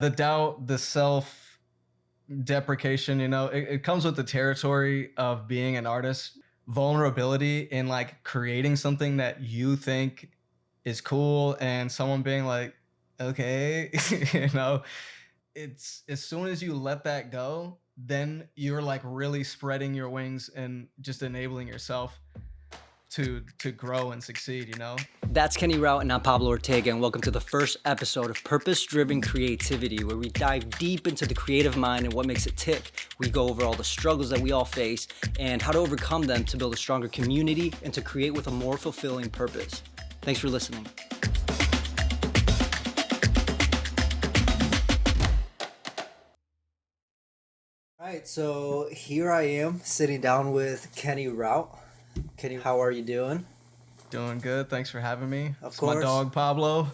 The doubt, the self deprecation, it comes with the territory of being an artist. Vulnerability in like creating something that you think is cool and someone being like, okay, you know, it's as soon as you let that go, then you're like really spreading your wings and just enabling yourself to grow and succeed, you know? That's Kenny Routt, and I'm Pablo Ortega, and welcome to the first episode of Purpose Driven Creativity, where we dive deep into the creative mind and what makes it tick. We go over all the struggles that we all face and how to overcome them to build a stronger community and to create with a more fulfilling purpose. Thanks for listening. All right, so here I am sitting down with Kenny Routt. Kenny, how are you doing? Doing good. Thanks for having me. Of It's my course. dog Pablo.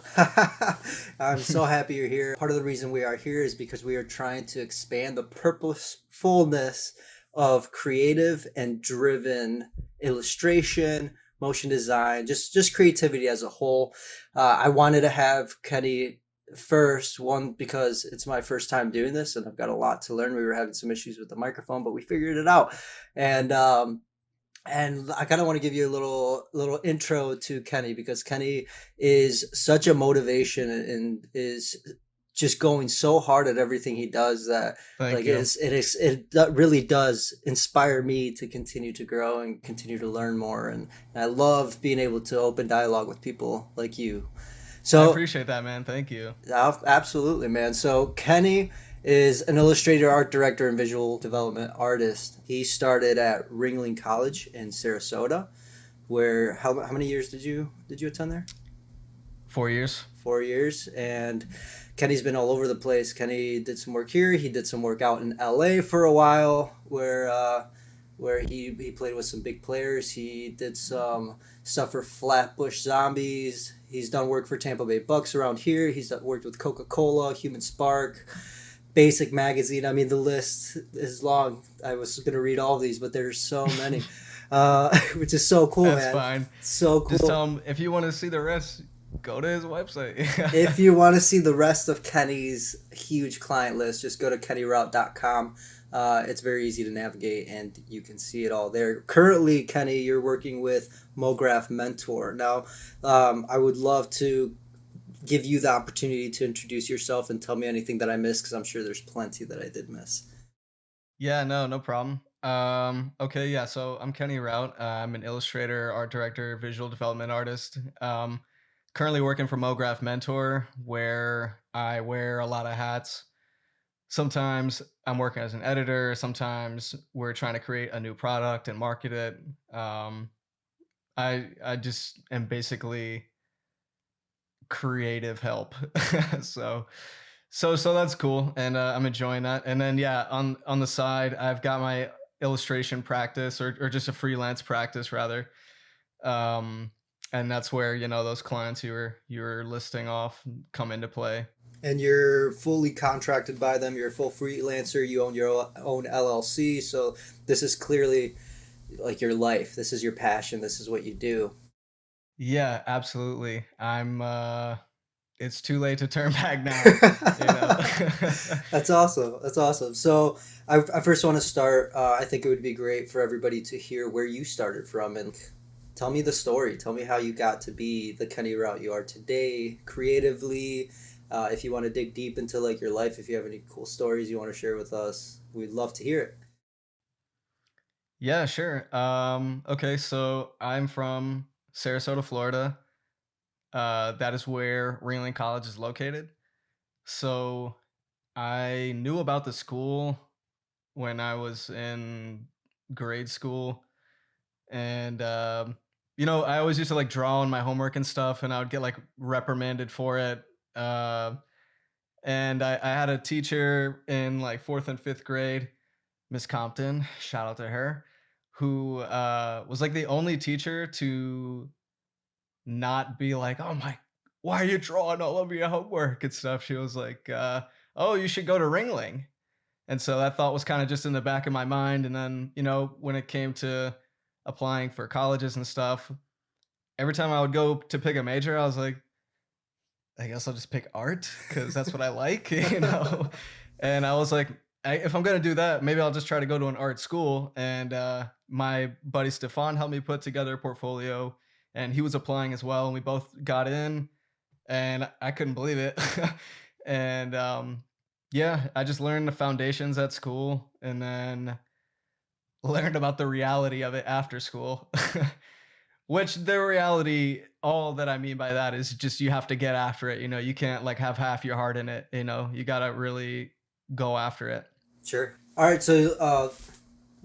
I'm so happy you're here. Part of the reason we are here is because we are trying to expand the purposefulness of creative and driven illustration, motion design, just creativity as a whole. I wanted to have Kenny first, one because it's my first time doing this and I've got a lot to learn. We were having some issues with the microphone, but we figured it out. And I kind of want to give you a little intro to Kenny because Kenny is such a motivation and is just going so hard at everything he does that Thank like you. really does inspire me to continue to grow and continue to learn more. And I love being able to open dialogue with people like you. I So appreciate that, man. Thank you. Absolutely, man. So Kenny is an illustrator, art director, and visual development artist. He started at Ringling College in Sarasota, where how many years did you attend there? 4 years. 4 years. And Kenny's been all over the place. Kenny did some work here. He did some work out in LA for a while, where he played with some big players. He did some stuff for Flatbush Zombies. He's done work for Tampa Bay Bucks around here. He's worked with Coca-Cola, Human Spark, Basic Magazine. I mean, the list is long. I was going to read all these, but there's so many, which is so cool, That's man. fine. So Just cool. tell him if you want to see the rest, go to his website. If you want to see the rest of Kenny's huge client list, just go to kennyroute.com. It's very easy to navigate and you can see it all there. Currently, Kenny, you're working with MographMentor. Now, I would love to give you the opportunity to introduce yourself and tell me anything that I missed because I'm sure there's plenty that I did miss. Yeah, no problem. Okay, yeah. So I'm Kenny Routt. I'm an illustrator, art director, visual development artist. Currently working for MographMentor, where I wear a lot of hats. Sometimes I'm working as an editor. Sometimes we're trying to create a new product and market it. Um, I just am basically creative help. so so that's cool, and I'm enjoying that. And then yeah, on the side, I've got my illustration practice, or just a freelance practice rather. Um, and that's where those clients you were listing off come into play. And you're fully contracted by them. You're a full freelancer. You own your own LLC. So this is clearly like your life. This is your passion. This is what you do. Yeah, absolutely. It's too late to turn back now, you know. That's awesome. That's awesome. So I first want to start. I think it would be great for everybody to hear where you started from and tell me the story. Tell me how you got to be the Kenny Route you are today, creatively. If you want to dig deep into like your life, if you have any cool stories you want to share with us, we'd love to hear it. Yeah, sure. Okay, so I'm from Sarasota, Florida. That is where Ringling College is located. So I knew about the school when I was in grade school, and I always used to like draw on my homework and stuff, and I would get like reprimanded for it. Uh, and I had a teacher in like fourth and fifth grade, Miss Compton. Shout out to her, who was like the only teacher to not be like, "Oh my, why are you drawing all over your homework and stuff?" She was like, "Oh, you should go to Ringling." And so that thought was kind of just in the back of my mind. And then, when it came to applying for colleges and stuff, every time I would go to pick a major, I was like, I guess I'll just pick art because that's what I like, And I was like, if I'm gonna do that, maybe I'll just try to go to an art school. And my buddy Stefan helped me put together a portfolio, and he was applying as well, and we both got in, and I couldn't believe it. And yeah, I just learned the foundations at school, and then learned about the reality of it after school. Which the reality, all that I mean by that is just you have to get after it. You can't like have half your heart in it. You gotta really go after it. Sure. All right. So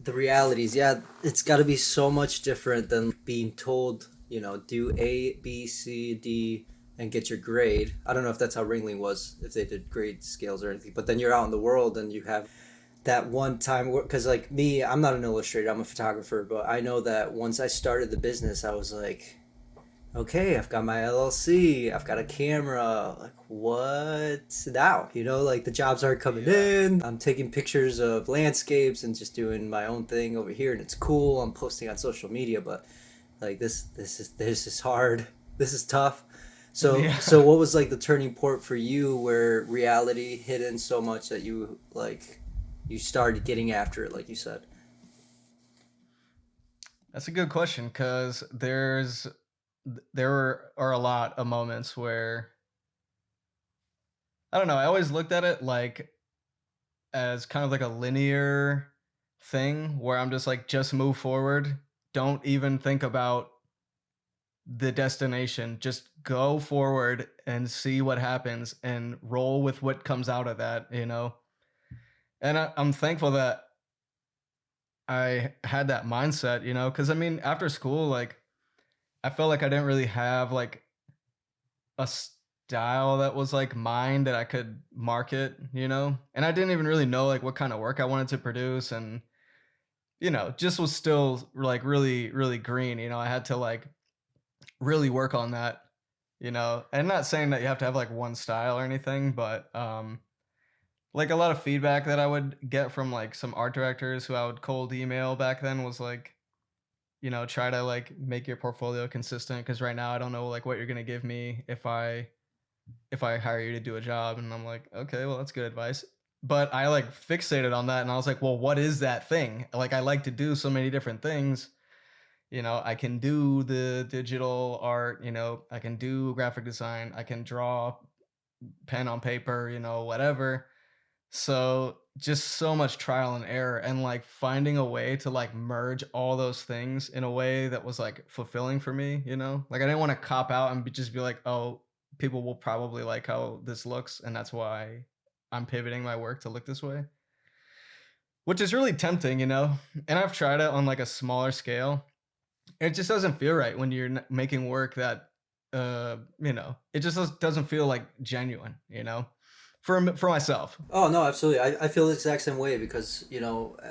the realities, yeah, it's got to be so much different than being told, do A, B, C, D, and get your grade. I don't know if that's how Ringling was, if they did grade scales or anything. But then you're out in the world and you have that one time, because like me, I'm not an illustrator, I'm a photographer, but I know that once I started the business, I was like, okay, I've got my LLC, I've got a camera, like what now? Like the jobs aren't coming Yeah. in. I'm taking pictures of landscapes and just doing my own thing over here, and it's cool. I'm posting on social media, but like this is hard. This is tough. So Yeah. so what was like the turning point for you where reality hit in so much that you started getting after it, like you said? That's a good question because there are a lot of moments where I don't know. I always looked at it like as kind of like a linear thing where I'm just like, just move forward. Don't even think about the destination. Just go forward and see what happens and roll with what comes out of that. And I'm thankful that I had that mindset, because I mean, after school, like, I felt like I didn't really have like a style that was like mine that I could market. And I didn't even really know like what kind of work I wanted to produce. And, just was still like really, really green. I had to like really work on that. And not saying that you have to have like one style or anything, but like a lot of feedback that I would get from like some art directors who I would cold email back then was like, try to like make your portfolio consistent because right now I don't know like what you're gonna give me if I hire you to do a job. And I'm like, okay, well that's good advice. But I like fixated on that and I was like, well, what is that thing? Like I like to do so many different things. I can do the digital art, I can do graphic design, I can draw pen on paper, whatever. So just so much trial and error and like finding a way to like merge all those things in a way that was like fulfilling for me. Like I didn't want to cop out and just be like, oh, people will probably like how this looks, and that's why I'm pivoting my work to look this way, which is really tempting. And I've tried it on like a smaller scale. It just doesn't feel right when you're making work that, it just doesn't feel like genuine, for myself. Oh no, absolutely. I feel the exact same way because,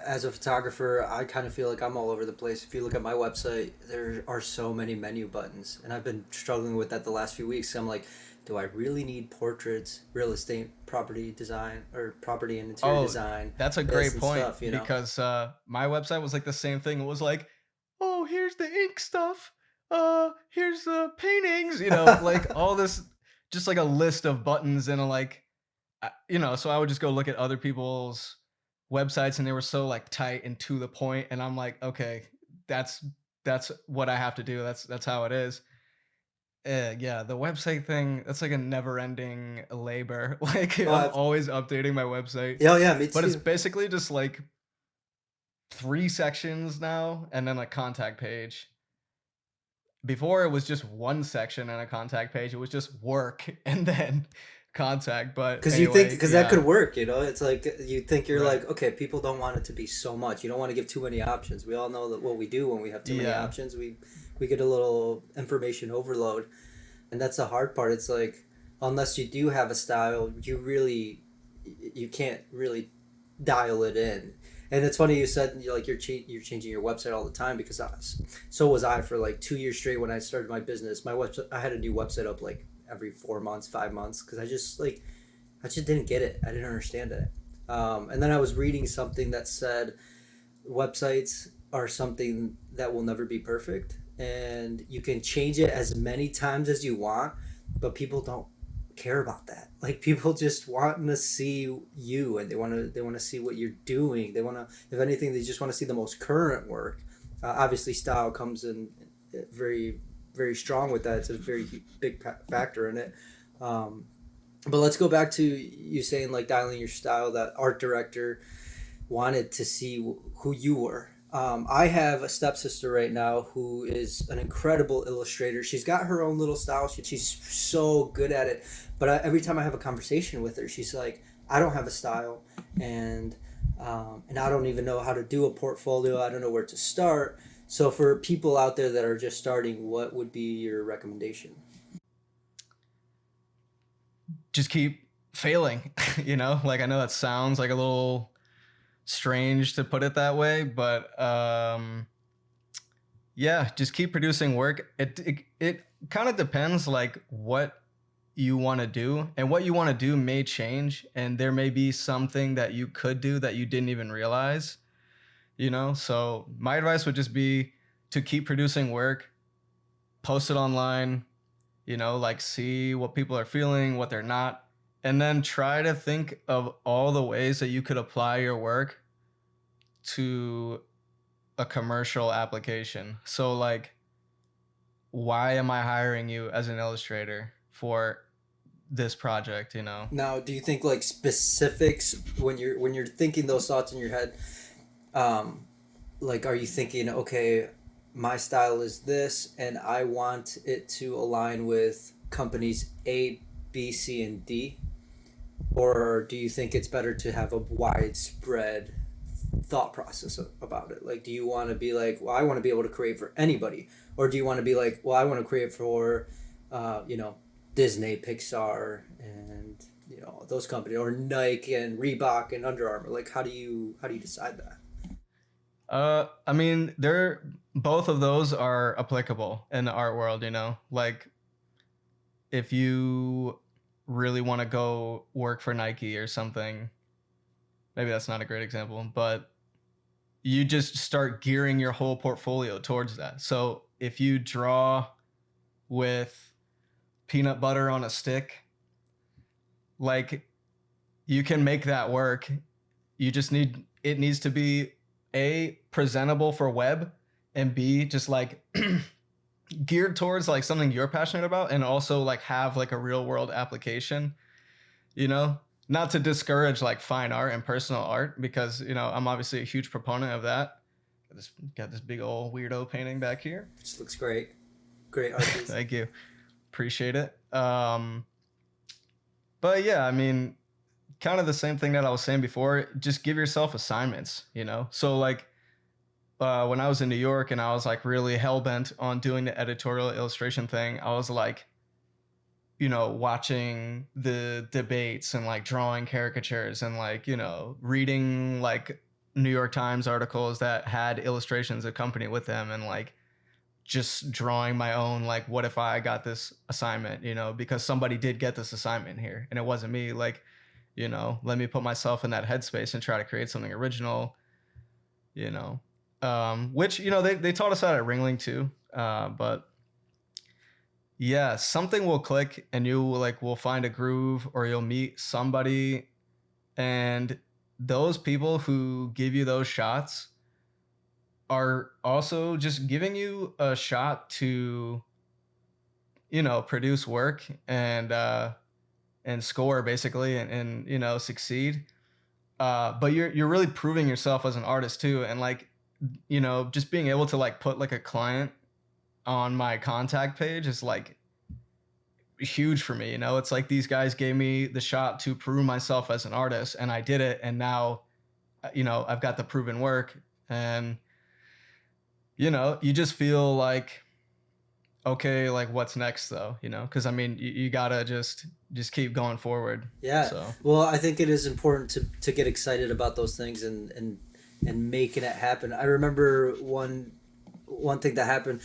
as a photographer, I kind of feel like I'm all over the place. If you look at my website, there are so many menu buttons, and I've been struggling with that the last few weeks. I'm like, do I really need portraits, real estate, property design, or property and interior Oh, design, that's a this great and point stuff? because, my website was like the same thing. It was like, "Oh, here's the ink stuff. Here's the paintings," like all this just like a list of buttons and like, so I would just go look at other people's websites and they were so like tight and to the point, and I'm like, "Okay, that's that's what I have to do. That's how it is." Yeah, the website thing, that's like a never-ending labor. Like, Oh, I'm always updating my website, yeah, yeah, me but it's too. basically just like 3 sections now and then a contact page. Before it was just 1 section and a contact page. It was just work and then contact, but Because you think, anyway, because that yeah. could work, it's like you think you're Right. like, okay, people don't want it to be so much. You don't want to give too many options. We all know that what we do when we have too many Yeah. options, we get a little information overload, and that's the hard part. It's like unless you do have a style, you can't really dial it in. And it's funny you said you're changing your website all the time because so was I for like 2 years straight when I started my business. My website, I had a new website up like every 4 months, 5 months, because I just didn't get it. I didn't understand it. And then I was reading something that said websites are something that will never be perfect, and you can change it as many times as you want, but people don't care about that. Like people just want to see you, and they want to see what you're doing. They want to, if anything, they just want to see the most current work. Obviously, style comes in very very strong with that. It's a very big factor in it. Um, but let's go back to you saying like dialing your style. That art director wanted to see who you were. I have a stepsister right now who is an incredible illustrator. She's got her own little style. She's so good at it. But every time I have a conversation with her, she's like, "I don't have a style, and and I don't even know how to do a portfolio. I don't know where to start." So for people out there that are just starting, what would be your recommendation? Just keep failing, you know? Like I know that sounds like a little strange to put it that way, but yeah, just keep producing work. It kind of depends like what you want to do, and what you want to do may change, and there may be something that you could do that you didn't even realize, you know? So my advice would just be to keep producing work, post it online, you know, like see what people are feeling, what they're not, and then try to think of all the ways that you could apply your work to a commercial application. So like, why am I hiring you as an illustrator for this project, you know? Now, do you think like specifics when you're thinking those thoughts in your head? Um, like, are you thinking, okay, my style is this, and I want it to align with companies A, B, C, and D? Or do you think it's better to have a widespread thought process about it? Like, do you want to be like, well, I want to be able to create for anybody? Or do you want to be like, well, I want to create for, you know, Disney, Pixar, and, you know, those companies, or Nike and Reebok and Under Armour? Like, how do you decide that? I mean, they're both of those are applicable in the art world, you know? Like if you really want to go work for Nike or something, maybe that's not a great example, but you just start gearing your whole portfolio towards that. So if you draw with peanut butter on a stick, like you can make that work. You just need it needs to be a presentable for web, and b just like geared towards like something you're passionate about, and also like have like a real world application, you know? Not to discourage like fine art and personal art, because you know I'm obviously a huge proponent of that. Got this big old weirdo painting back here. Just looks great. Great art piece. Thank you, appreciate it. But yeah, I mean, kind of the same thing that I was saying before. Just give yourself assignments, you know? So like when I was in New York and I was like really hell bent on doing the editorial illustration thing, I was like, you know, watching the debates and like drawing caricatures and like, you know, reading like New York Times articles that had illustrations accompany with them, and like just drawing my own, like, what if I got this assignment, you know, because somebody did get this assignment here and it wasn't me. Like, you know, let me put myself in that headspace and try to create something original, you know. Which, you know, they taught us that at Ringling too. But yeah, something will click and you like will find a groove, or you'll meet somebody, and those people who give you those shots are also just giving you a shot to, you know, produce work and score basically, and you know, succeed. But you're really proving yourself as an artist too, and like, you know, just being able to like put like a client on my contact page is like huge for me. You know, it's like these guys gave me the shot to prove myself as an artist, and I did it, and now, you know, I've got the proven work, and you know, you just feel like, okay, like what's next though, you know? Because I mean, you gotta just keep going forward. Yeah. So Well, I think it is important to get excited about those things and making it happen. I remember one thing that happened.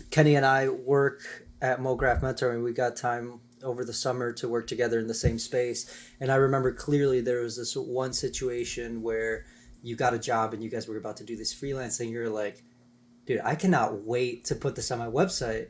Kenny and I work at MographMentor, and we got time over the summer to work together in the same space. And I remember clearly there was this one situation where you got a job and you guys were about to do this freelance thing. You're like, dude, I cannot wait to put this on my website.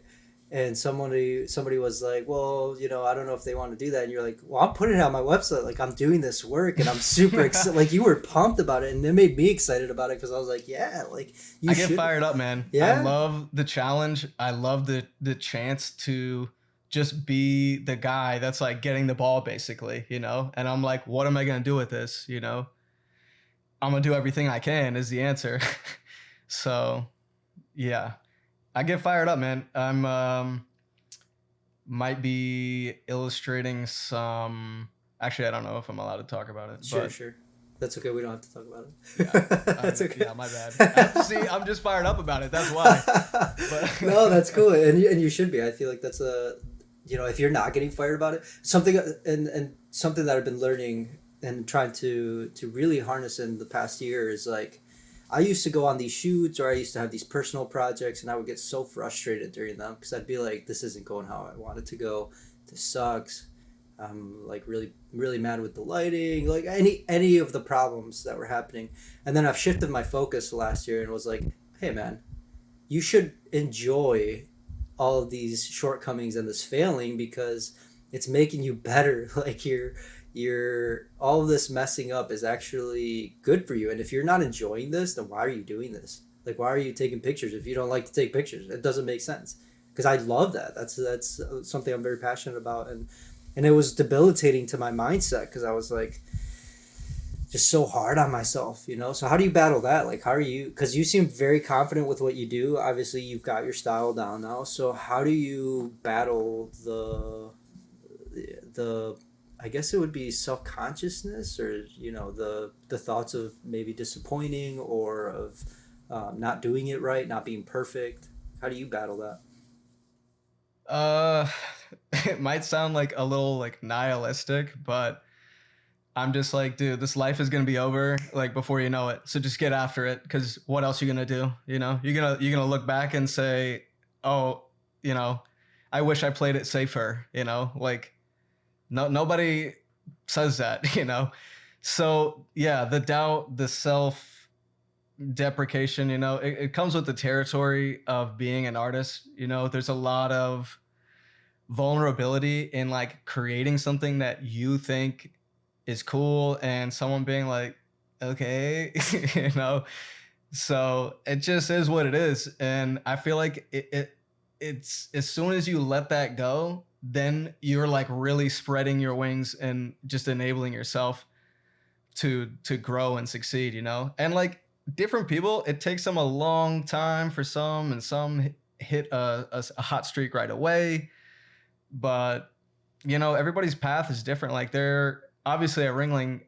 and somebody was like, well, I don't know if they want to do that, and you're like, well, I'm putting it on my website, like I'm doing this work, and I'm super excited. Like you were pumped about it, and it made me excited about it because I was like, yeah, like you I get should. fired up, man. I Yeah, love the challenge. I love the chance to just be the guy that's like getting the ball basically, you know? And I'm like, what am I going to do with this, you know? I'm going to do everything I can is the answer. So, yeah. I get fired up, man. I'm might be illustrating some. Actually, I don't know if I'm allowed to talk about it, sure, but sure. That's okay. We don't have to talk about yeah, it. That's okay. yeah, my bad. See, I'm just fired up about it. That's why. But No, that's cool, and you should be. I feel like that's a, if you're not getting fired about it, something, and something that I've been learning and trying to really harness in the past year is like, I used to go on these shoots, or I used to have these personal projects, and I would get so frustrated during them because I'd be like, this isn't going how I want it to go. This sucks. I'm like really really mad with the lighting, like any of the problems that were happening. And then I've shifted my focus last year and was like, hey man, you should enjoy all of these shortcomings and this failing because it's making you better. Like you're all of this messing up is actually good for you. And if you're not enjoying this, then why are you doing this? Like why are you taking pictures if you don't like to take pictures? It doesn't make sense. Because I love that. That's something I'm very passionate about, and it was debilitating to my mindset because I was like just so hard on myself. So how do you battle that? Like how are you, because you seem very confident with what you do, obviously you've got your style down now, so how do you battle the I guess it would be self-consciousness, or the thoughts of maybe disappointing, or of not doing it right, not being perfect? How do you battle that? uh, it might sound like a little like nihilistic, but I'm just like, dude, this life is gonna be over like before you know it. So just get after it, because what else are you gonna do? You know, you're gonna look back and say, oh, you know, I wish I played it safer. You know, like nobody says that. You know, so yeah, the doubt, the self deprecation, you know, it comes with the territory of being an artist. You know, there's a lot of vulnerability in like creating something that you think is cool and someone being like, okay, you know. So it just is what it is, and I feel like it's as soon as you let that go, then you're like really spreading your wings and just enabling yourself to grow and succeed, you know. And like different people, it takes them a long time for some, and some hit a hot streak right away. But you know, everybody's path is different. Like they're obviously at Ringling,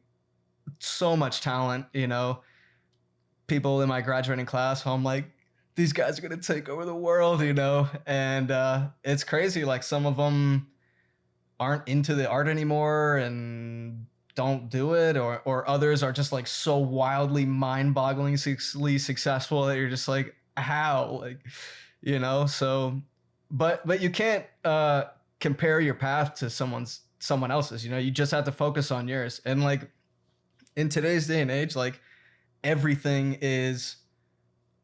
so much talent, you know, people in my graduating class who I'm like, these guys are gonna take over the world, you know. And it's crazy, like some of them aren't into the art anymore and don't do it, or others are just like so wildly mind-bogglingly successful that you're just like, how, like, you know. So but you can't compare your path to someone else's, you know. You just have to focus on yours. And like in today's day and age, like everything is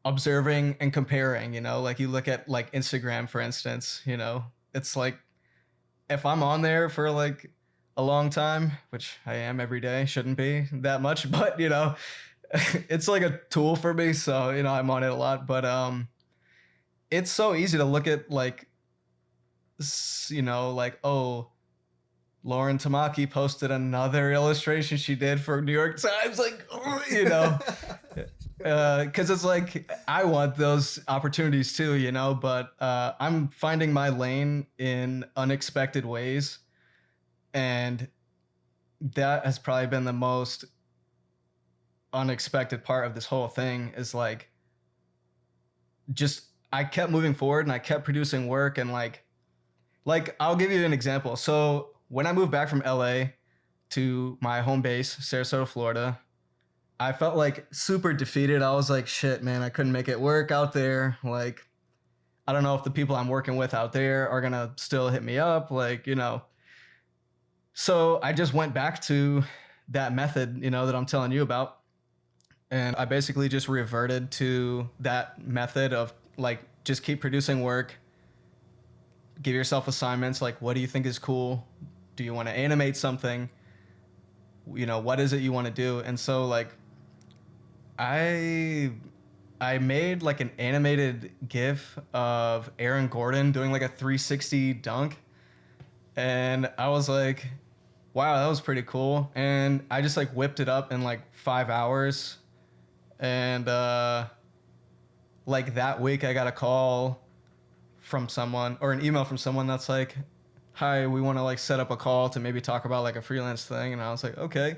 observing and comparing, you know. Like you look at like Instagram, for instance, you know, it's like if I'm on there for like a long time, which I am every day, shouldn't be that much, but you know, it's like a tool for me. So, you know, I'm on it a lot, but it's so easy to look at like, you know, like, oh, Lauren Tamaki posted another illustration she did for New York Times, like, you know, because it's like I want those opportunities too, you know. But I'm finding my lane in unexpected ways, and that has probably been the most unexpected part of this whole thing. Is like just I kept moving forward and I kept producing work, and like I'll give you an example. So when I moved back from LA to my home base, Sarasota, Florida, I felt like super defeated. I was like, shit, man, I couldn't make it work out there. Like, I don't know if the people I'm working with out there are gonna still hit me up, like, you know. So I just went back to that method, you know, that I'm telling you about. And I basically just reverted to that method of like just keep producing work, give yourself assignments like, what do you think is cool? Do you want to animate something? What is it you want to do? And so like I I made like an animated GIF of Aaron Gordon doing like a 360 dunk, and I was like, wow, that was pretty cool. And I just like whipped it up in like 5 hours, and like that week I got a call from someone or an email from someone that's like, hi, we want to like set up a call to maybe talk about like a freelance thing. And I was like, okay.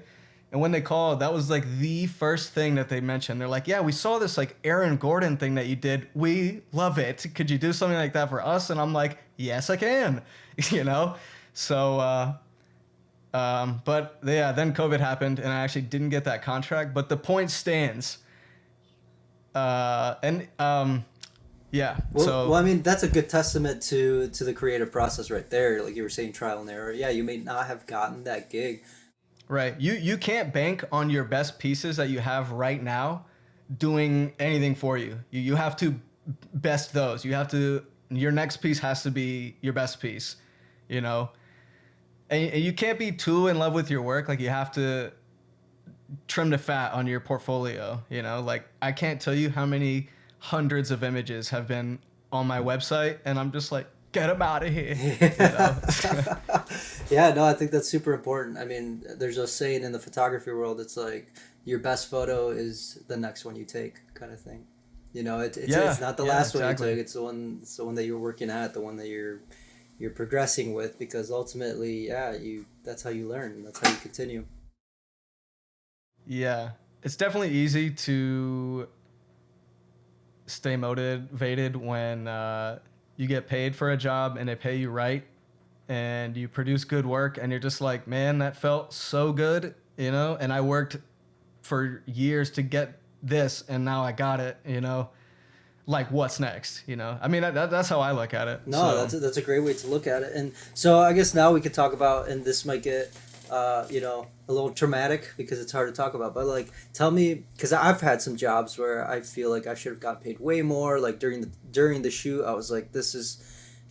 And when they called, that was like the first thing that they mentioned. They're like, yeah, we saw this like Aaron Gordon thing that you did. We love it. Could you do something like that for us? And I'm like, yes, I can, you know? So, but yeah, then COVID happened and I actually didn't get that contract, but the point stands. And yeah, Well, so I mean, that's a good testament to the creative process right there. Like you were saying, trial and error. Yeah, you may not have gotten that gig. right. You can't bank on your best pieces that you have right now doing anything for you. You have to best those. You have to your next piece has to be your best piece, you know. And you can't be too in love with your work. Like you have to trim the fat on your portfolio, you know. Like I can't tell you how many hundreds of images have been on my website and I'm just like, get them out of here, you know. Yeah, no, I think that's super important. I mean, there's a saying in the photography world. It's like your best photo is the next one you take, kind of thing. You know, it's Yeah, not the yeah, last one you exactly. took. It's the one that you're working at, the one that you're progressing with, because ultimately, yeah, you that's how you learn. That's how you continue. Yeah, it's definitely easy to stay motivated when you get paid for a job and they pay you right and you produce good work and you're just like, man, that felt so good, you know. And I worked for years to get this and now I got it, you know. Like what's next, you know. I mean that's how I look at it. No, So that's a great way to look at it. And so I guess now we could talk about, and this might get, a little traumatic because it's hard to talk about. But like, tell me, because I've had some jobs where I feel like I should have gotten paid way more. Like during the shoot, I was like,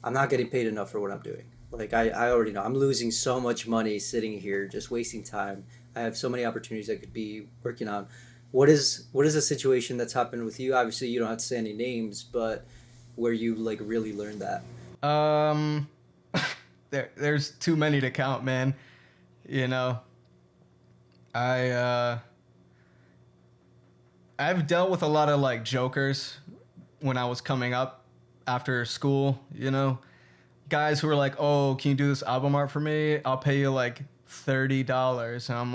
I'm not getting paid enough for what I'm doing. Like I already know I'm losing so much money sitting here just wasting time. I have so many opportunities I could be working on. What is a situation that's happened with you? Obviously, you don't have to say any names, but where you like really learned that. um there's too many to count, man. You know, I I've dealt with a lot of like jokers when I was coming up after school, you know. Guys who were like, "Oh, can you do this album art for me? I'll pay you like $30." And I'm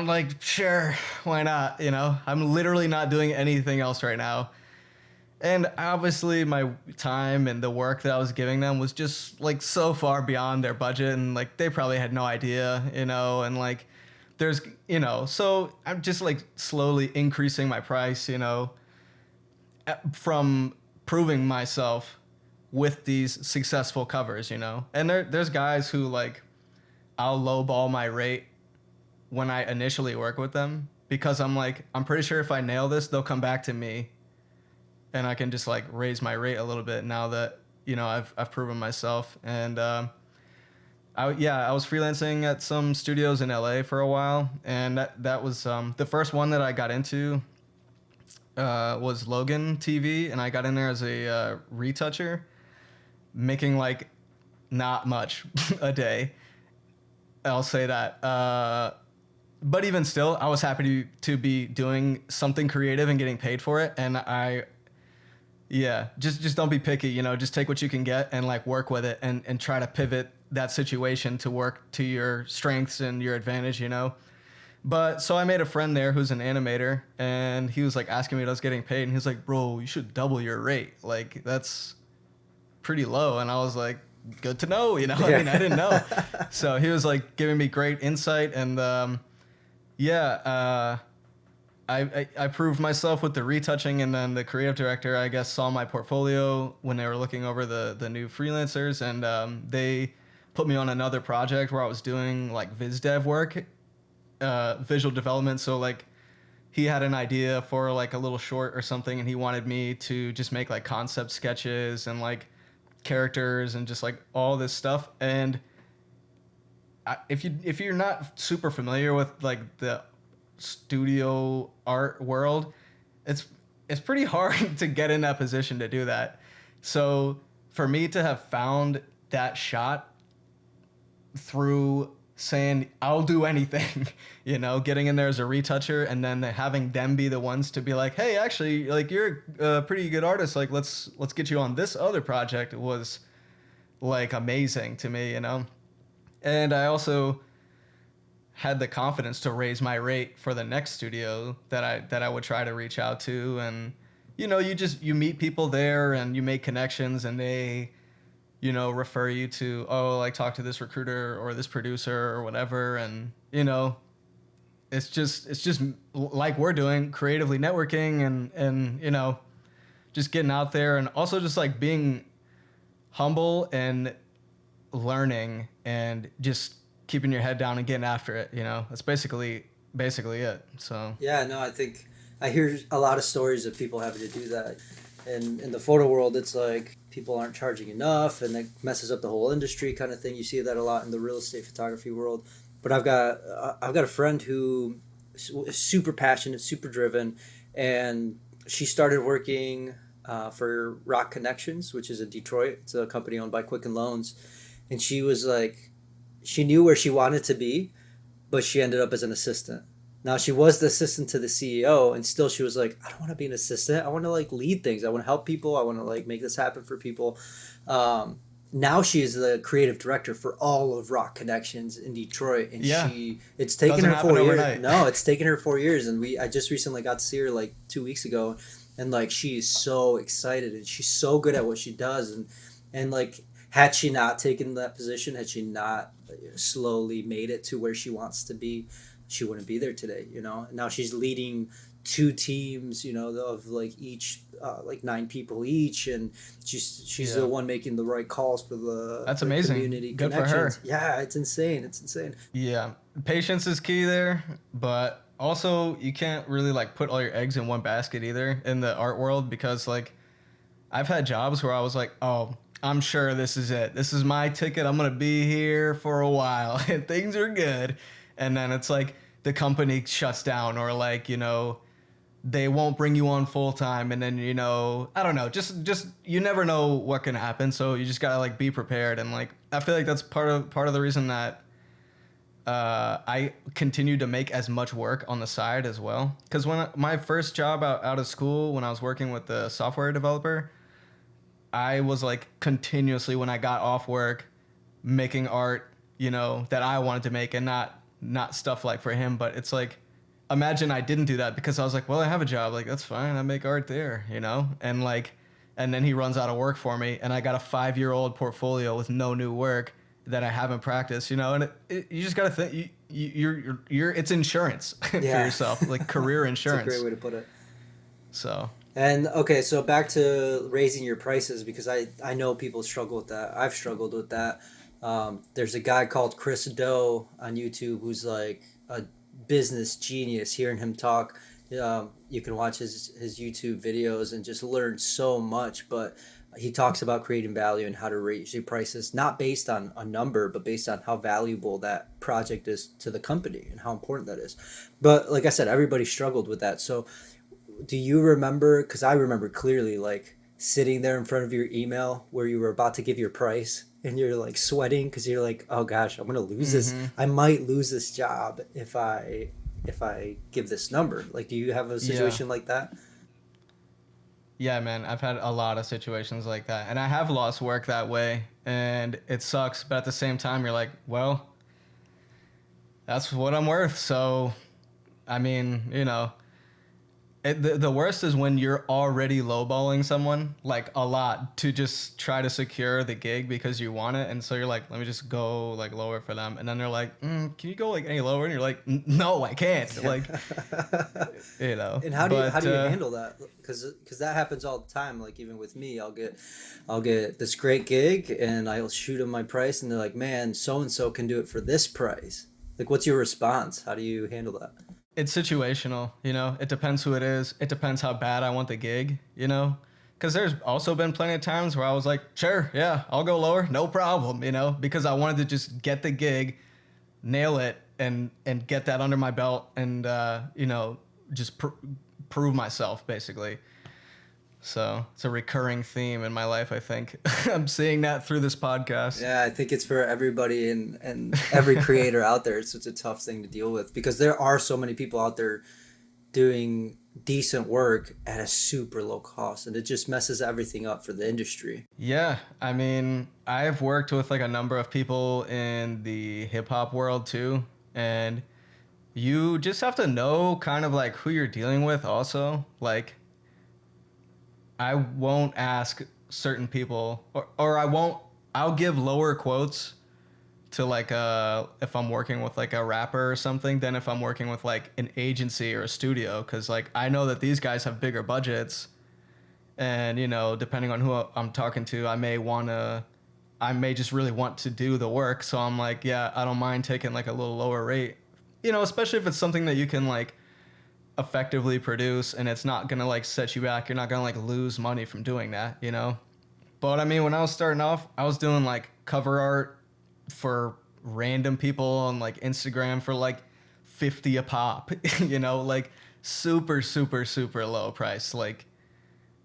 like, "Sure, why not?" You know. I'm literally not doing anything else right now. And obviously my time and the work that I was giving them was just like so far beyond their budget and like they probably had no idea, you know, and like there's, so I'm just like slowly increasing my price, you know, from proving myself with these successful covers, you know. And there's guys who like I'll lowball my rate when I initially work with them because I'm like, I'm pretty sure if I nail this, they'll come back to me and I can just like raise my rate a little bit now that I've proven myself. And I was freelancing at some studios in LA for a while, and that was the first one that I got into was Logan TV, and I got in there as a retoucher, making like not much a day. I'll say that. But even still, I was happy to be doing something creative and getting paid for it. And yeah, just don't be picky, you know, just take what you can get and like work with it and try to pivot that situation to work to your strengths and your advantage, you know. But so I made a friend there who's an animator and he was like asking me what I was getting paid and he was like, "Bro, you should double your rate. Like that's pretty low." And I was like, "Good to know," you know. I Yeah. mean, I didn't know. So he was like giving me great insight and yeah, I proved myself with the retouching, and then the creative director, I guess, saw my portfolio when they were looking over the new freelancers, and they put me on another project where I was doing like viz dev work, visual development. So like he had an idea for like a little short or something, and he wanted me to just make like concept sketches and like characters and just like all this stuff. And if you're not super familiar with like the studio art world, it's it's pretty hard to get in that position to do that. So for me to have found that shot through saying I'll do anything, getting in there as a retoucher, and then having them be the ones to be like, hey, actually, like you're a pretty good artist, like let's get you on this other project, was like amazing to me. And I also had the confidence to raise my rate for the next studio that I would try to reach out to. And you meet people there and you make connections, and they refer you to, oh, like talk to this recruiter or this producer or whatever. And it's just like we're doing, creatively networking, and just getting out there, and also just like being humble and learning and just keeping your head down and getting after it. That's basically it. So Yeah, no, I think I hear a lot of stories of people having to do that. And in the photo world, it's like people aren't charging enough, and it messes up the whole industry, kind of thing. You see that a lot in the real estate photography world. But I've got a friend who is super passionate, super driven, and she started working for Rock Connections, which is in Detroit. It's a company owned by Quicken Loans, and she was like, she knew where she wanted to be, but she ended up as an assistant. Now she was the assistant to the CEO, and still she was like, I don't want to be an assistant. I want to like lead things. I want to help people. I want to like make this happen for people. Now she is the creative director for all of Rock Connections in Detroit, and yeah, it's taken doesn't her happen 4 years. overnight. No, it's taken her 4 years, and I just recently got to see her like 2 weeks ago, and like she is so excited, and she's so good at what she does, and like had she not taken that position, had she not slowly made it to where she wants to be, she wouldn't be there today. And now she's leading two teams, of like each like 9 people each, and she's the Yeah, one making the right calls for that's the amazing. community Good for her. connections. Yeah, it's insane. It's insane. Yeah, patience is key there, but also you can't really like put all your eggs in one basket either in the art world, because like I've had jobs where I was like, oh, I'm sure this is it. This is my ticket. I'm gonna be here for a while, and things are good. And then it's like the company shuts down, or like they won't bring you on full time, and then I don't know. Just you never know what can happen. So you just gotta like be prepared. And like I feel like that's part of the reason that I continued to make as much work on the side as well. Because my first job out of school, when I was working with the software developer, I was like continuously, when I got off work, making art, that I wanted to make, and not stuff like for him. But it's like, imagine I didn't do that because I was like, well, I have a job, like that's fine, I make art there. And like, and then he runs out of work for me, and I got a 5-year-old portfolio with no new work that I haven't practiced. And you just gotta think, you're it's insurance for Yeah, yourself, like career it's a great insurance. way to put it. So And okay, so back to raising your prices, because I know people struggle with that. I've struggled with that. There's a guy called Chris Doe on YouTube who's like a business genius. Hearing him talk, you can watch his YouTube videos and just learn so much. But he talks about creating value and how to raise your prices, not based on a number, but based on how valuable that project is to the company and how important that is. But like I said, everybody struggled with that. So do you remember? Because I remember clearly, like sitting there in front of your email where you were about to give your price, and you're like sweating because you're like, oh gosh, I'm gonna lose this. hmm I might lose this job if I give this number. Like, do you have a yeah. situation like that? Yeah, man, I've had a lot of situations like that, and I have lost work that way, and it sucks. But at the same time, you're like, well, that's what I'm worth. So, I mean, the worst is when you're already lowballing someone like a lot to just try to secure the gig because you want it, and so you're like, let me just go like lower for them, and then they're like, can you go like any lower? And you're like, No, I can't. Like, And how but do you handle that? Because that happens all the time. Like even with me, I'll get this great gig, and I'll shoot them my price, and they're like, man, so and so can do it for this price. Like, what's your response? How do you handle that? It's situational, you know. It depends who it is. It depends how bad I want the gig, you know. Because there's also been plenty of times where I was like, sure, yeah, I'll go lower, no problem, you know, because I wanted to just get the gig, nail it, and get that under my belt, and you know, just prove myself basically. So it's a recurring theme in my life, I think. I'm seeing that through this podcast. Yeah, I think it's for everybody and every creator out there. It's such a tough thing to deal with because there are so many people out there doing decent work at a super low cost, and it just messes everything up for the industry. Yeah, I mean, I've worked with like a number of people in the hip hop world too, and you just have to know kind of like who you're dealing with also. Like, I won't ask certain people, or I'll give lower quotes to like if I'm working with like a rapper or something than if I'm working with like an agency or a studio, because like I know that these guys have bigger budgets, and you know, depending on who I'm talking to, I may just really want to do the work, so I'm like, yeah, I don't mind taking like a little lower rate, you know, especially if it's something that you can like effectively produce and it's not gonna like set you back. You're not gonna like lose money from doing that, you know. But I mean, when I was starting off, I was doing like cover art for random people on like Instagram for like 50 a pop, you know, like super low price, like.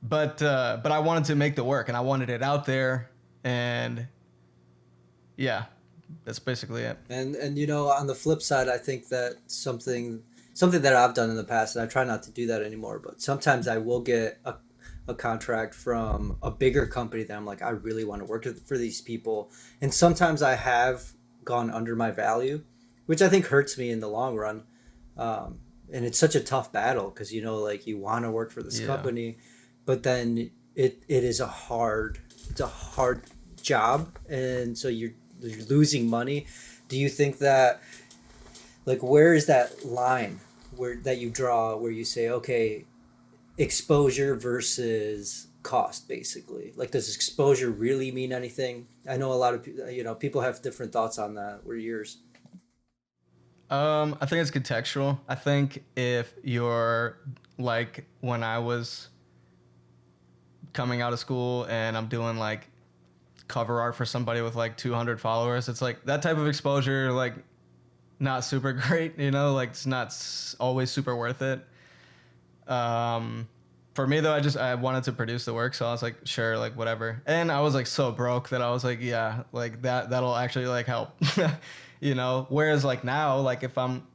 But I wanted to make the work and I wanted it out there, and yeah, that's basically it. And you know, on the flip side, I think that something that I've done in the past, and I try not to do that anymore, but sometimes I will get a contract from a bigger company that I'm like, I really want to work for these people. And sometimes I have gone under my value, which I think hurts me in the long run. And it's such a tough battle because, you know, like you want to work for this Yeah. company, but then it is it's a hard job. And so you're losing money. Do you think that, like, where is that line that you draw where you say, okay, exposure versus cost, basically? Like, does exposure really mean anything? I know a lot of you know, people have different thoughts on that. What are yours? I think it's contextual. I think if you're like when I was coming out of school and I'm doing like cover art for somebody with like 200 followers, it's like that type of exposure, like not super great, you know, like it's not always super worth it. Um, for me though, I wanted to produce the work, so I was like, sure, like whatever. And I was like so broke that I was like, yeah, like that'll actually like help, you know. Whereas like now, like if I'm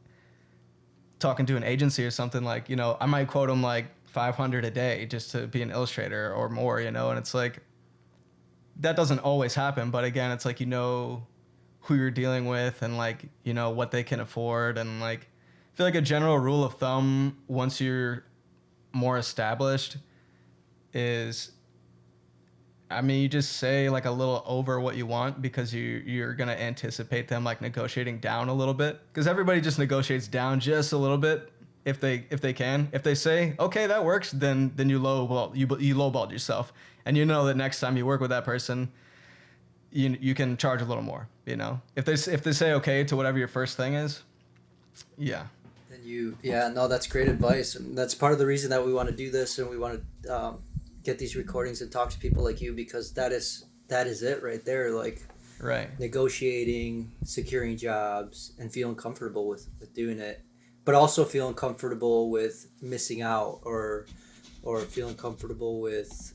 talking to an agency or something, like you know, I might quote them like 500 a day just to be an illustrator or more, you know. And it's like that doesn't always happen, but again, it's like you know who you're dealing with and like you know what they can afford, and like I feel like a general rule of thumb once you're more established is, I mean, you just say like a little over what you want because you're gonna anticipate them like negotiating down a little bit, because everybody just negotiates down just a little bit if they can. If they say okay that works, then you lowballed yourself, and you know that next time you work with that person, you can charge a little more. You know, if they say okay to whatever your first thing is, yeah, Then yeah, no, that's great advice, and that's part of the reason that we want to do this, and we want to get these recordings and talk to people like you, because that is it right there. Like, right, negotiating, securing jobs, and feeling comfortable with doing it, but also feeling comfortable with missing out, or feeling comfortable with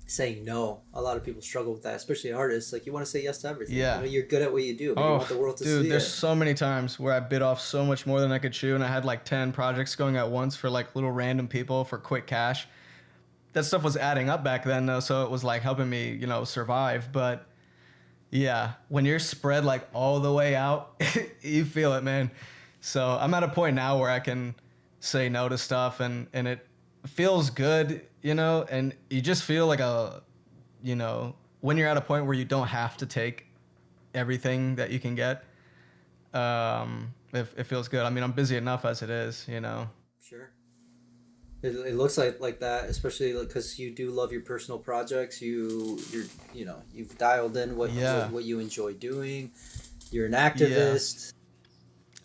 saying no. A lot of people struggle with that, especially artists. Like, you want to say yes to everything. You know, yeah. you're good at what you do, but you Oh, want the world to dude, see there's it. so many times where I bit off so much more than I could chew, and I had like 10 projects going at once for like little random people for quick cash. That stuff was adding up back then, though, so it was like helping me, you know, survive. But yeah, when you're spread like all the way out, you feel it, man. So I'm at a point now where I can say no to stuff, and it feels good, you know, and you just feel like you know, when you're at a point where you don't have to take everything that you can get, it feels good. I mean, I'm busy enough as it is, you know. Sure. It looks like that, especially because you do love your personal projects. You know, you've dialed in Yeah, what you enjoy doing. You're an yeah. activist.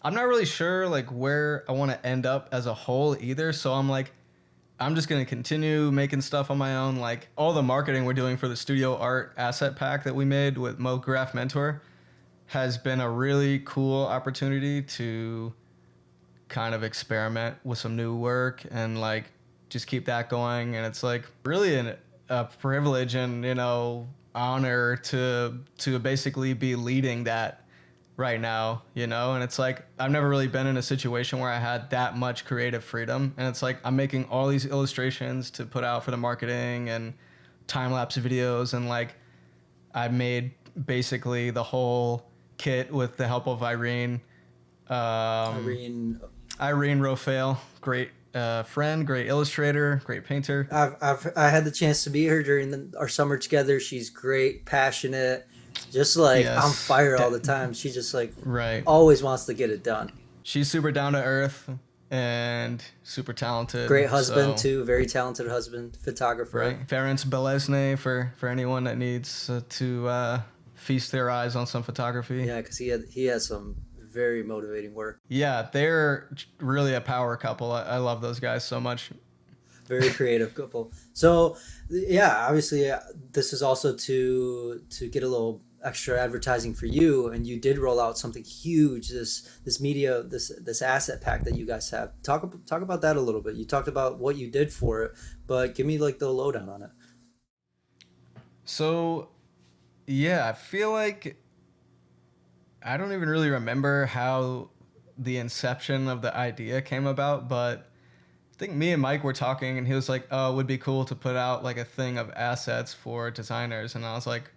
I'm not really sure like where I want to end up as a whole either. So I'm like, I'm just gonna continue making stuff on my own. Like all the marketing we're doing for the studio art asset pack that we made with MographMentor has been a really cool opportunity to kind of experiment with some new work and like just keep that going. And it's like really a privilege and honor to basically be leading that right now, and it's like I've never really been in a situation where I had that much creative freedom, and it's like I'm making all these illustrations to put out for the marketing and time lapse videos, and like I made basically the whole kit with the help of um, Irene, Irene Rofail, great friend, great illustrator, great painter. I had the chance to meet her during our summer together. She's great, passionate, just like on Yes, fire all the time. She just like right. always wants to get it done. She's super down to earth and super talented. Great husband So too, very talented husband, photographer. right, Ferenc Belesne for anyone that needs to feast their eyes on some photography. Yeah, because he has some very motivating work. Yeah, they're really a power couple. I love those guys so much. Very creative couple. So yeah, obviously this is also to get a little extra advertising for you, and you did roll out something huge. This media this asset pack that you guys have. Talk about that a little bit. You talked about what you did for it, but give me like the lowdown on it. So yeah, I feel like I don't even really remember how the inception of the idea came about, but I think me and Mike were talking, and he was like, "Oh, it would be cool to put out like a thing of assets for designers." And I was like,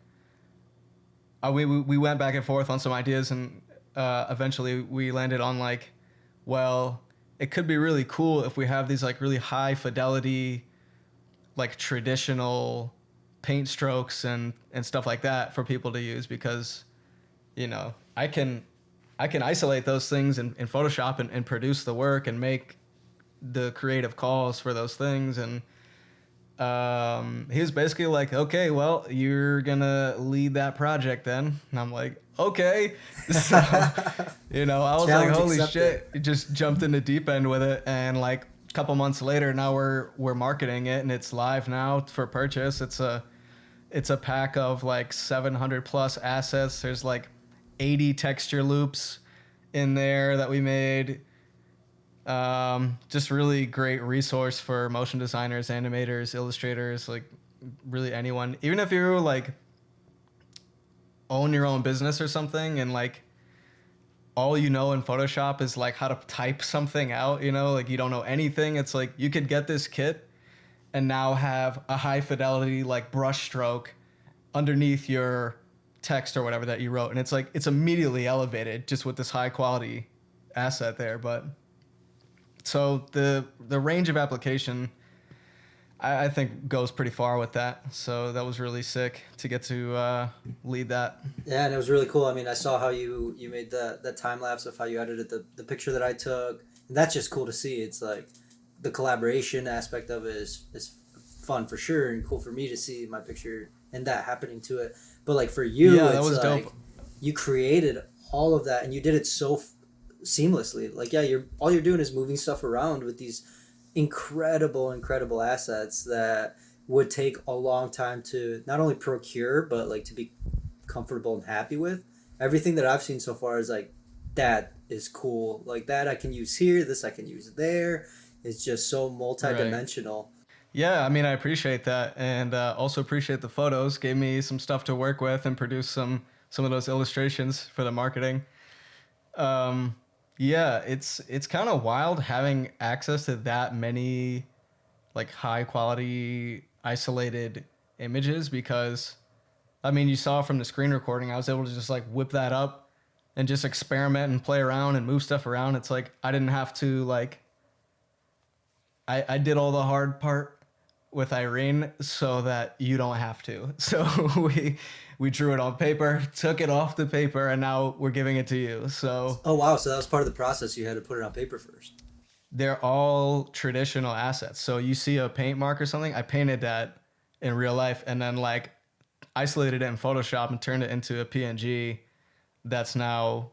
we went back and forth on some ideas, and eventually we landed on like, well, it could be really cool if we have these like really high fidelity, like traditional paint strokes and stuff like that for people to use because I can isolate those things in Photoshop and produce the work and make the creative calls for those things. And he was basically like, okay, well, you're gonna lead that project then. And I'm like, okay. So I was like, Challenge holy accepted. shit. Just jumped in the deep end with it. And like a couple months later, now we're marketing it and it's live now for purchase. It's a pack of like 700 plus assets. There's like 80 texture loops in there that we made. Just really great resource for motion designers, animators, illustrators, like really anyone. Even if you like own your own business or something and like all you know in Photoshop is like how to type something out, like you don't know anything. It's like you could get this kit and now have a high fidelity like brush stroke underneath your text or whatever that you wrote, and it's like it's immediately elevated just with this high quality asset there. But so the range of application I think goes pretty far with that. So that was really sick to get to lead that. Yeah, and it was really cool. I mean, I saw how you made the time lapse of how you edited the picture that I took. And that's just cool to see. It's like the collaboration aspect of it is fun for sure and cool for me to see my picture and that happening to it. But like for you, Yeah, that it's was like dope. you created all of that and you did it so seamlessly. Like yeah, you're all you're doing is moving stuff around with these incredible assets that would take a long time to not only procure but like to be comfortable and happy with. Everything that I've seen so far is like that is cool. Like that I can use here, this I can use there. It's just so Right. multidimensional. Yeah, I mean, I appreciate that, and also appreciate the photos. Gave me some stuff to work with and produce some of those illustrations for the marketing. Um, yeah, it's kind of wild having access to that many like high quality isolated images because I mean, you saw from the screen recording, I was able to just like whip that up and just experiment and play around and move stuff around. It's like I didn't have to like I did all the hard part with Irene so that you don't have to. So we drew it on paper, took it off the paper, and now we're giving it to you. So Oh wow, so that was part of the process. You had to put it on paper first. they're all traditional assets. So you see a paint mark or something, I painted that in real life and then like isolated it in Photoshop and turned it into a PNG that's now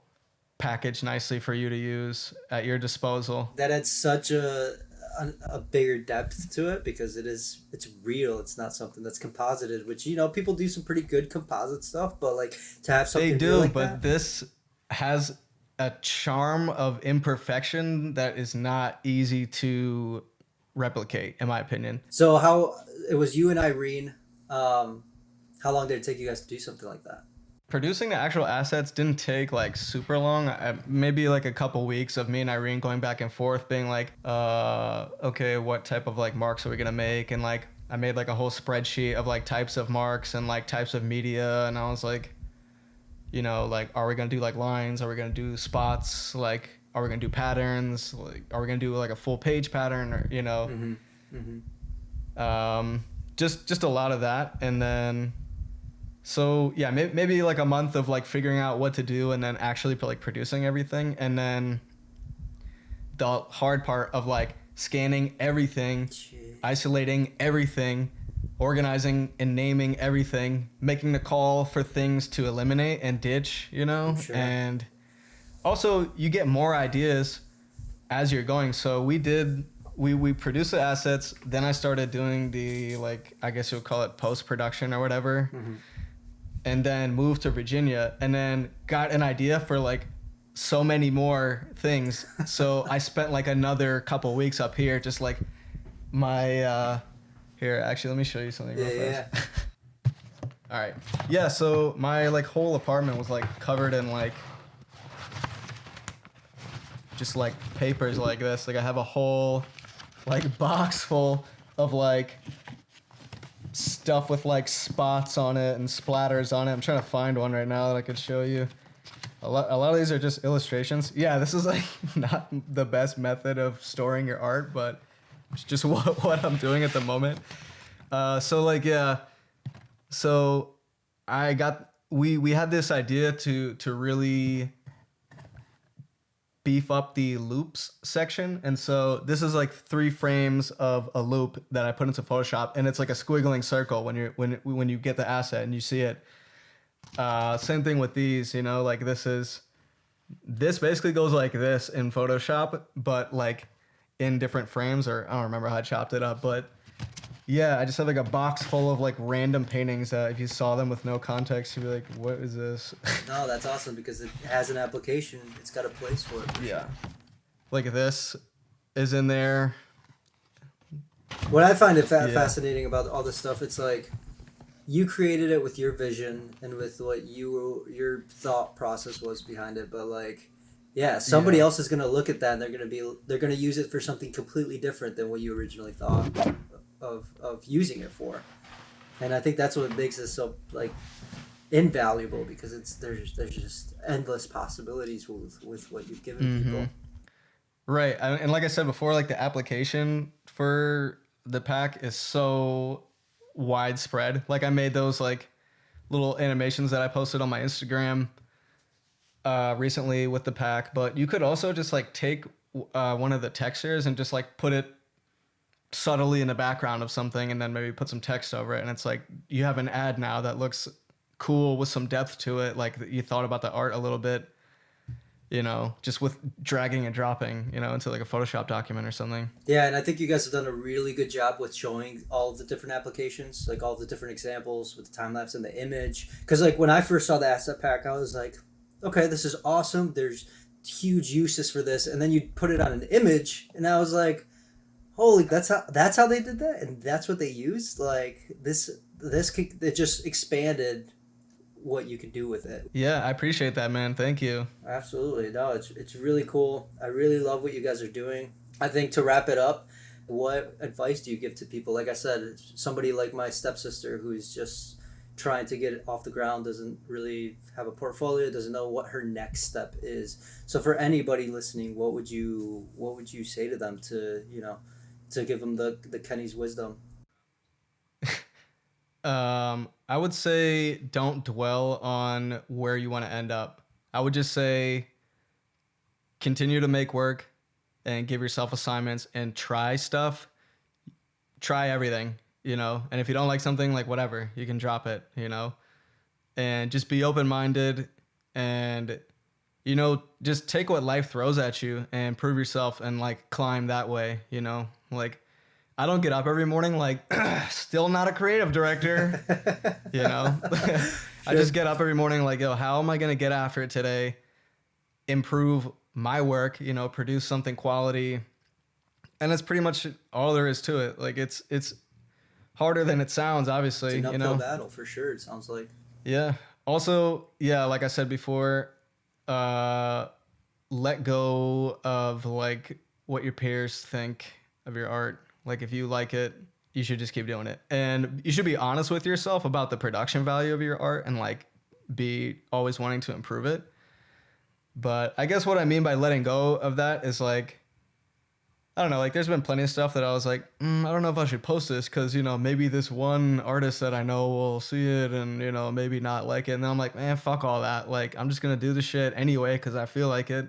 packaged nicely for you to use at your disposal. That adds such a bigger depth to it because it's real. It's not something that's composited, which people do some pretty good composite stuff, but like to have They something real do, like but that. this has a charm of imperfection that is not easy to replicate, in my opinion. So how it was you and Irene. Um, how long did it take you guys to do something like that? Producing the actual assets didn't take like super long. Maybe like a couple weeks of me and Irene going back and forth, being like, okay, what type of like marks are we gonna make? And like, I made like a whole spreadsheet of like types of marks and like types of media, and I was like, like, are we gonna do like lines? Are we gonna do spots? Like, are we gonna do patterns? Like, are we gonna do like a full page pattern? Or Mm-hmm. Mm-hmm. just a lot of that, and then so yeah, maybe like a month of like figuring out what to do, and then actually like producing everything, and then the hard part of like scanning everything, Jeez. isolating everything, organizing and naming everything, making the call for things to eliminate and ditch, I'm sure. and also you get more ideas as you're going. So we produced the assets, then I started doing the, like, I guess you'll call it post production or whatever, Mm-hmm. and then moved to Virginia, and then got an idea for like so many more things. So I spent like another couple weeks up here, just like my here, actually, let me show you something Yeah, real yeah. fast. All right. Yeah, so my like whole apartment was like covered in like just like papers like this. Like I have a whole like box full of like stuff with like spots on it and splatters on it. I'm trying to find one right now that I could show you. A lot of these are just illustrations. Yeah, this is like not the best method of storing your art, but it's just what I'm doing at the moment. So like yeah, so we had this idea to really beef up the loops section, and so this is like 3 frames of a loop that I put into Photoshop, and it's like a squiggling circle when you get the asset and you see it. Same thing with these, like this basically goes like this in Photoshop, but like in different frames, or I don't remember how I chopped it up, but yeah, I just have like a box full of like random paintings that if you saw them with no context, you'd be like, what is this? No, that's awesome because it has an application. It's got a place for it for Yeah. sure. Like this is in there. What I find Yeah. fascinating about all this stuff, it's like you created it with your vision and with what your thought process was behind it, but like, yeah, somebody Yeah. else is gonna look at that and they're gonna use it for something completely different than what you originally thought of using it for. And I think that's what makes it so like invaluable because there's just endless possibilities with what you've given Mm-hmm. people. Right. And like I said before, like the application for the pack is so widespread. Like I made those like little animations that I posted on my Instagram recently with the pack, but you could also just like take one of the textures and just like put it subtly in the background of something, and then maybe put some text over it, and it's like you have an ad now that looks cool with some depth to it, like you thought about the art a little bit, just with dragging and dropping, into like a Photoshop document or something. Yeah, and I think you guys have done a really good job with showing all of the different applications, like all of the different examples with the time lapse and the image. Because like when I first saw the asset pack, I was like, okay, this is awesome. There's huge uses for this, and then you put it on an image, and I was like, holy, that's how they did that, and that's what they used. Like it just expanded what you could do with it. Yeah, I appreciate that, man. Thank you. Absolutely. No, it's really cool. I really love what you guys are doing. I think to wrap it up, what advice do you give to people? Like I said, somebody like my stepsister who's just trying to get it off the ground, doesn't really have a portfolio, doesn't know what her next step is. So for anybody listening, what would you say to them to give them the Kenny's wisdom? I would say don't dwell on where you want to end up. I would just say continue to make work and give yourself assignments and try stuff. Try everything, and if you don't like something, like whatever, you can drop it, and just be open minded, and just take what life throws at you and prove yourself and like climb that way, like I don't get up every morning like still not a creative director, you know. I Sure. just get up every morning like, yo, how am I going to get after it today, improve my work, produce something quality. And that's pretty much all there is to it. Like it's harder than it sounds, It's obviously, an uphill battle for sure. It sounds like. Yeah. Also, yeah, like I said before, uh let go of like what your peers think of your art. Like if you like it, you should just keep doing it. And you should be honest with yourself about the production value of your art and like be always wanting to improve it. But I guess what I mean by letting go of that is like I don't know, like there's been plenty of stuff that I was like, I don't know if I should post this because, maybe this one artist that I know will see it and, maybe not like it. And then I'm like, man, fuck all that. Like, I'm just going to do the shit anyway because I feel like it,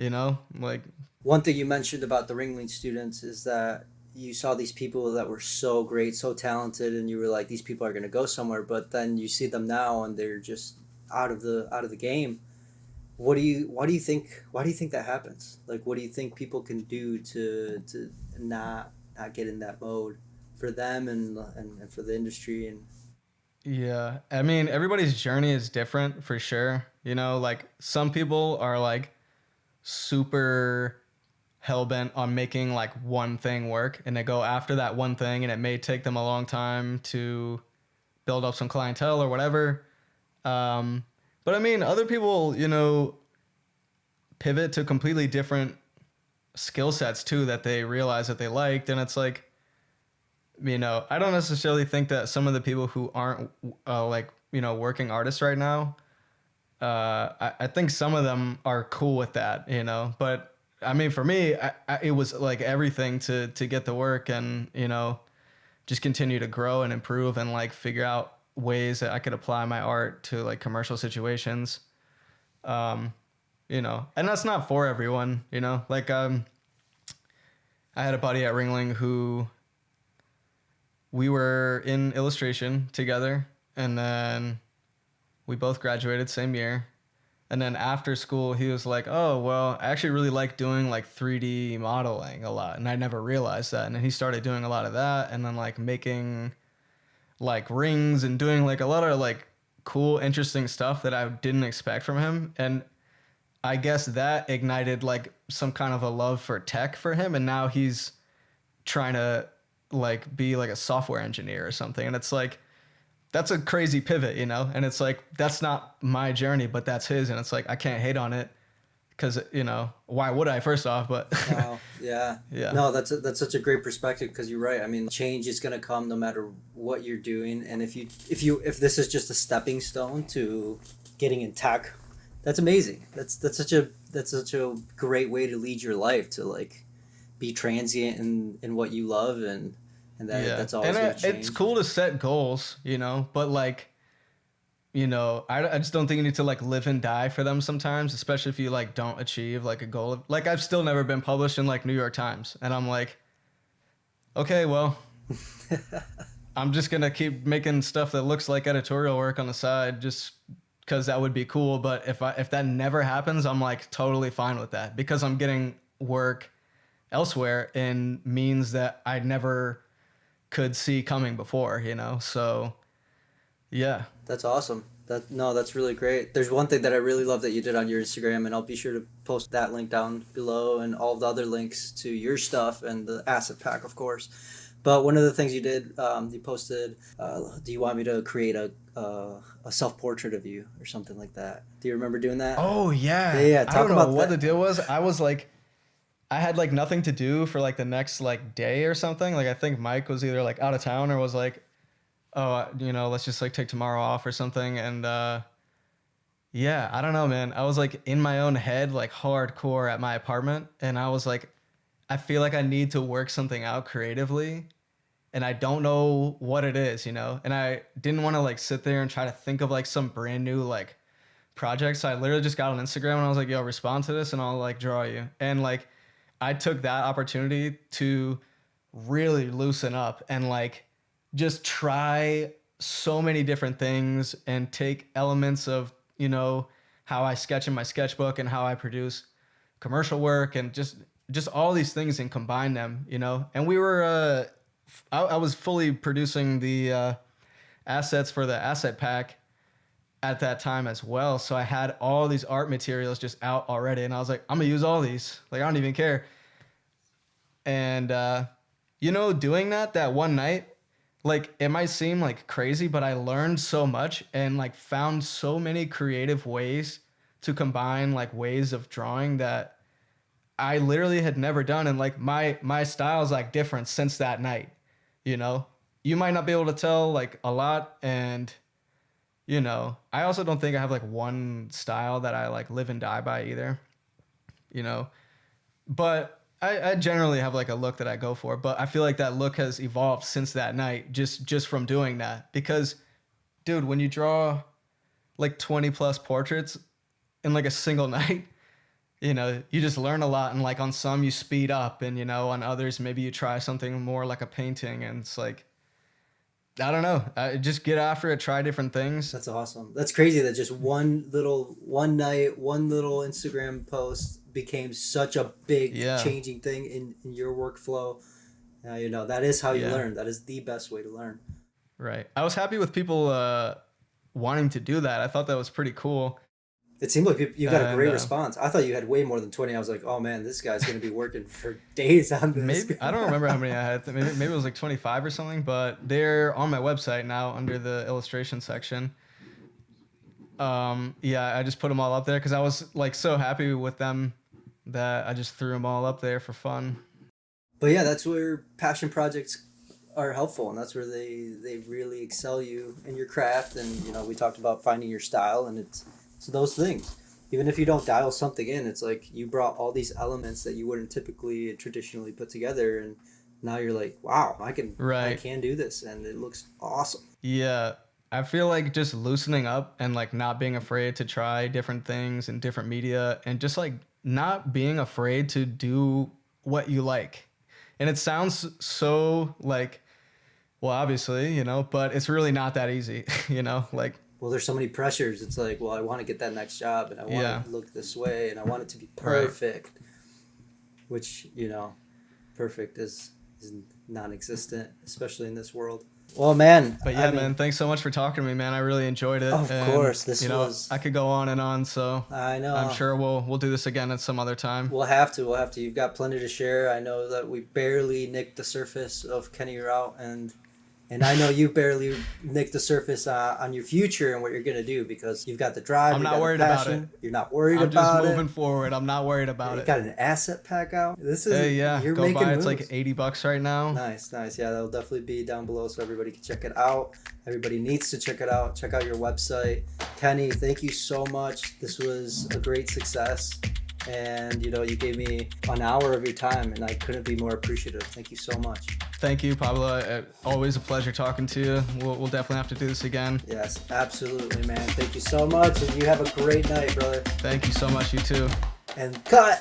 like, One thing you mentioned about the Ringling students is that you saw these people that were so great, so talented, and you were like, these people are going to go somewhere. But then you see them now, and they're just out of the game. Why do you think that happens? Like, what do you think people can do to not get in that mode for them and for the industry and yeah. I mean, everybody's journey is different for sure. Like some people are like super hell bent on making like one thing work and they go after that one thing and it may take them a long time to build up some clientele or whatever. But I mean, other people, pivot to completely different skill sets too that they realize that they liked. And it's like, I don't necessarily think that some of the people who aren't working artists right now, I think some of them are cool with that, but I mean, for me, it was like everything to get the work and, just continue to grow and improve and like figure out ways that I could apply my art to like commercial situations. Um, and that's not for everyone, like, I had a buddy at Ringling who we were in illustration together and then we both graduated same year. And then after school, he was like, oh, well, I actually really like doing like 3D modeling a lot. And I never realized that. And then he started doing a lot of that and then like making like rings and doing like a lot of like cool, interesting stuff that I didn't expect from him. And I guess that ignited like some kind of a love for tech for him. And now he's trying to like be like a software engineer or something. And it's like, that's a crazy pivot, and it's like, that's not my journey, but that's his. And it's like, I can't hate on it because, why would I first off, but wow, yeah. yeah, No, that's such a great perspective because you're right. I mean, change is going to come no matter what you're doing, and if this is just a stepping stone to getting in tech, that's amazing. That's such a great way to lead your life, to like be transient in what you love, and yeah. that's always And going to it's change. cool to set goals, but like, I just don't think you need to like live and die for them sometimes, especially if you like don't achieve like a goal. Like I've still never been published in like New York Times. And I'm like, okay, well, I'm just going to keep making stuff that looks like editorial work on the side just because that would be cool. But if that never happens, I'm like totally fine with that because I'm getting work elsewhere in means that I never could see coming before, So yeah. That's awesome. That's really great. There's one thing that I really love that you did on your Instagram, and I'll be sure to post that link down below and all the other links to your stuff and the asset pack, of course. But one of the things you did, you posted, do you want me to create a self portrait of you or something like that? Do you remember doing that? Oh Yeah, yeah. yeah. I don't Talk know about what the that. deal was. I was like I had like nothing to do for like the next like day or something. Like I think Mike was either like out of town or was like, "Oh, let's just like take tomorrow off or something." And yeah, I don't know, man. I was like in my own head like hardcore at my apartment and I was like I feel like I need to work something out creatively and I don't know what it is, And I didn't want to like sit there and try to think of like some brand new like project. So I literally just got on Instagram and I was like, yo, respond to this and I'll like draw you. And like I took that opportunity to really loosen up and like just try so many different things and take elements of, how I sketch in my sketchbook and how I produce commercial work and just all these things and combine them, you know. And we were I was fully producing the assets for the asset pack at that time as well. So I had all these art materials just out already, and I was like, I'm gonna use all these. Like I don't even care. And you know, doing that one night, like it might seem like crazy, but I learned so much and like found so many creative ways to combine like ways of drawing that I literally had never done. And like my style is like different since that night. You know, you might not be able to tell like a lot, and you know, I also don't think I have like one style that I like live and die by either. You know, but I generally have like a look that I go for. But I feel like that look has evolved since that night, just from doing that. Because, dude, when you draw like 20 plus portraits in like a single night, you know, you just learn a lot. And like on some you speed up, and you know, on others maybe you try something more like a painting, and it's like, I don't know, just get after it, try different things. That's awesome. That's crazy that just one night, one little Instagram post became such a big Yeah, changing thing in your workflow. You know, that is how you yeah, learn. That is the best way to learn. right. I was happy with people wanting to do that. I thought that was pretty cool. It seemed like you got a And great response. I thought you had way more than 20. I was like, oh man, this guy's going to be working for days on this. maybe I don't remember how many I had. Maybe it was like 25 or something. But they're on my website now under the illustration section. Yeah, I just put them all up there because I was like so happy with them that I just threw them all up there for fun. But yeah, that's where passion projects are helpful, and that's where they really excel you in your craft. And you know, we talked about finding your style, and it's those things. Even if you don't dial something in, it's like you brought all these elements that you wouldn't typically traditionally put together, and now you're like, wow, I Right. can do this, and it looks awesome. Yeah. I feel like just loosening up and like not being afraid to try different things and different media, and just like not being afraid to do what you like. And it sounds so like, well, obviously, you know, but it's really not that easy, you know, like, Well, there's so many pressures. It's like, well, I want to get that next job, and I want yeah, it to look this way, and I want it to be right. perfect. Which, you know, perfect is non-existent, especially in this world. Well, man, But I yeah, mean, man, thanks so much for talking to me, man. I really enjoyed it. of And, course, this you know, was. I could go on and on. So I I'm know. sure we'll do this again at some other time. We'll have to. We'll have to. You've got plenty to share. I know that we barely nicked the surface of Kenny Routt, and I know you barely nicked the surface on your future and what you're gonna do, because you've got the drive. I'm You not got the worried about passion. it. You're not worried I'm just about moving it. forward. I'm not worried about You it. got an asset pack out. This is Hey, yeah, you're go making buy it. It's moves. like $80 right now. Nice, nice. Yeah, that'll definitely be down below so everybody can check it out. Everybody needs to check it out. Check out your website. Kenny, thank you so much. This was a great success. And you know, you gave me an hour of your time, and I couldn't be more appreciative. Thank you so much. Thank you, Pablo. Always a pleasure talking to you. We'll definitely have to do this again. Yes, absolutely, man. Thank you so much, and you have a great night, brother. Thank you so much. You too. And cut.